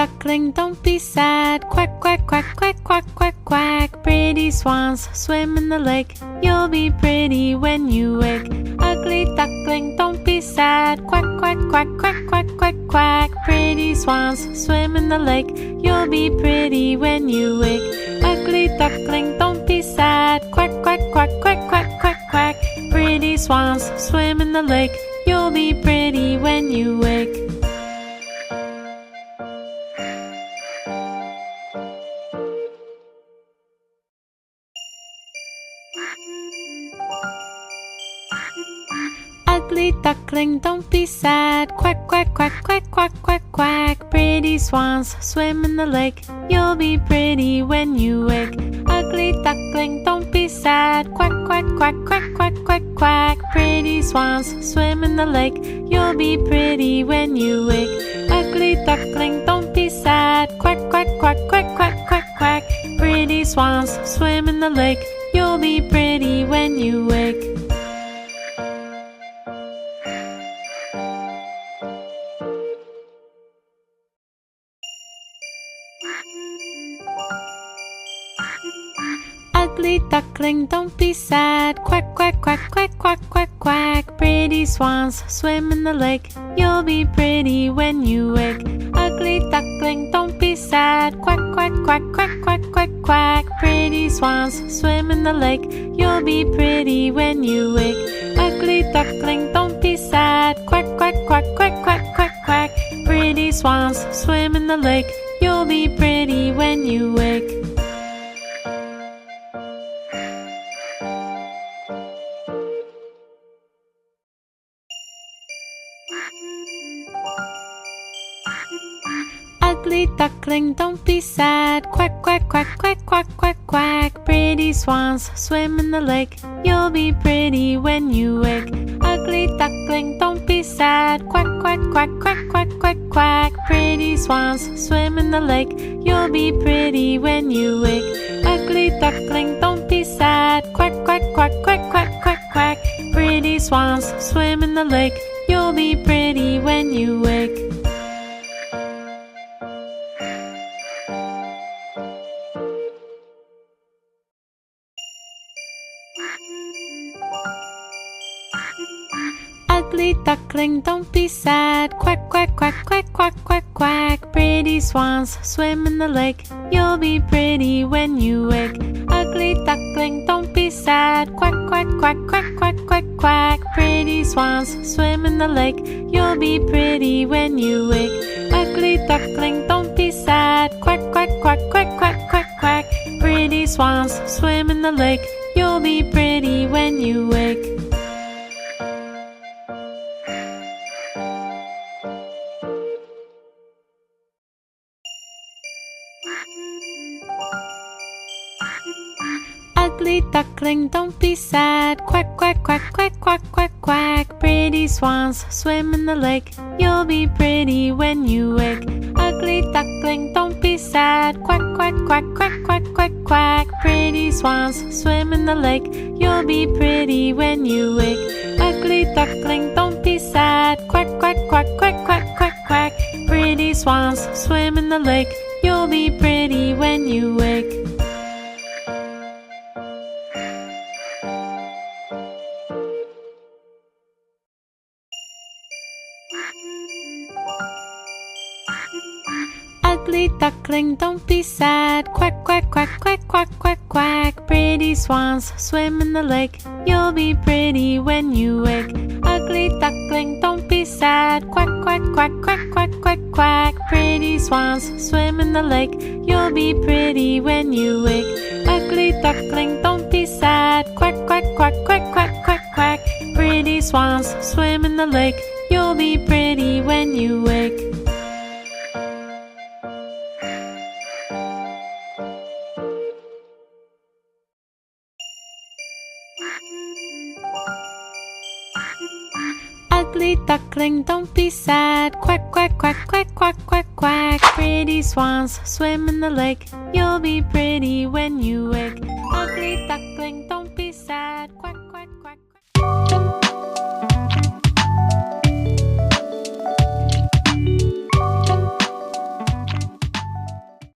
duckling, don't be sad. Quack, quack, quack, quack, quack, quack, quack. Pretty swans swim in the lake. You'll be pretty when you wake. Ugly duckling, don't be sad. Quack, quack, quack, quack, quack, quack, quack. Pretty swans swim in the lake. You'll be pretty when you wake. Ugly duckling, don't be sad. Quack, quack, quack, quack, quack, quack, quack. Pretty swans swim in the lake. You'll be pretty when you wake. Ugly duckling, don't be sad. Quack, quack, quack, quack, quack, quack, quack. Pretty swans swim in the lake. You'll be pretty when you wake. Ugly duckling, don't be sad. Quack, quack, quack, quack, quack, quack, quack. Pretty swans swim in the lake. You'll be pretty when you wake. Ugly duckling, don't be sad. Quack, quack, quack, quack, quack, quack, quack. Pretty swans swim in the lake. You'll be pretty when you wake. Ugly duckling, don't be sad. Quack, quack, quack, quack, quack, quack, quack. Pretty swans swim in the lake. You'll be pretty when you wake. Ugly duckling, don't be sad. Quack, quack, quack, quack, quack, quack, quack. Pretty swans swim in the lake. You'll be pretty when you wake. Ugly duckling, don't be sad. Quack, quack, quack, quack, quack, quack, quack. Pretty swans swim in the lake. You'll be pretty when you wake. Ugly duckling, don't be sad. Quack, quack, quack, quack, quack, quack, quack. Pretty swans swim in the lake. You'll be pretty when you wake. Ugly duckling, don't be sad. Quack, quack, quack, quack, quack, quack, quack. Pretty swans swim in the lake. You'll be pretty when you wake. Ugly duckling, don't be sad. Quack, quack, quack, quack, quack, quack, quack. Pretty swans swim in the lake. You'll be pretty when you wake. Ugly duckling, don't be sad. Quack, quack, quack, quack, quack, quack, quack. Pretty swans swim in the lake. You'll be pretty when you wake. Ugly duckling, don't be sad. Quack, quack, quack, quack, quack, quack, quack. Pretty swans swim in the lake. You'll be pretty when you wake. Ugly duckling, don't be sad. Quack, quack, quack, quack, quack, quack, quack. Pretty swans swim in the lake. You'll be pretty when you wake. Ugly duckling, don't be sad. Quack, quack, quack, quack, quack, quack, quack. Pretty swans swim in the lake. You'll be pretty when you wake. Ugly duckling, don't be sad. Quack, quack, quack, quack, quack, quack, quack. Pretty swans swim in the lake. You'll be pretty when you wake. Ugly duckling, don't be sad. Quack, quack, quack, quack, quack, quack, quack. Pretty swans swim in the lake. You'll be pretty when you wake. Ugly duckling, don't be sad. Quack, quack, quack, quack, quack, quack, quack. Pretty swans swim in the lake. You'll be pretty when you wake. Ugly duckling, don't be sad. Quack, quack, quack, quack, quack, quack, quack. Pretty swans swim in the lake. You'll be pretty when you wake. Ugly duckling, don't be sad. Quack, quack, quack, quack, quack, quack, quack. Pretty swans swim in the lake. You'll be pretty when you wake. Ugly duckling, don't be sad. Quack, quack, quack, quack, quack, quack, quack. Pretty swans swim in the lake. You'll be pretty when you wake. Ugly duckling, don't be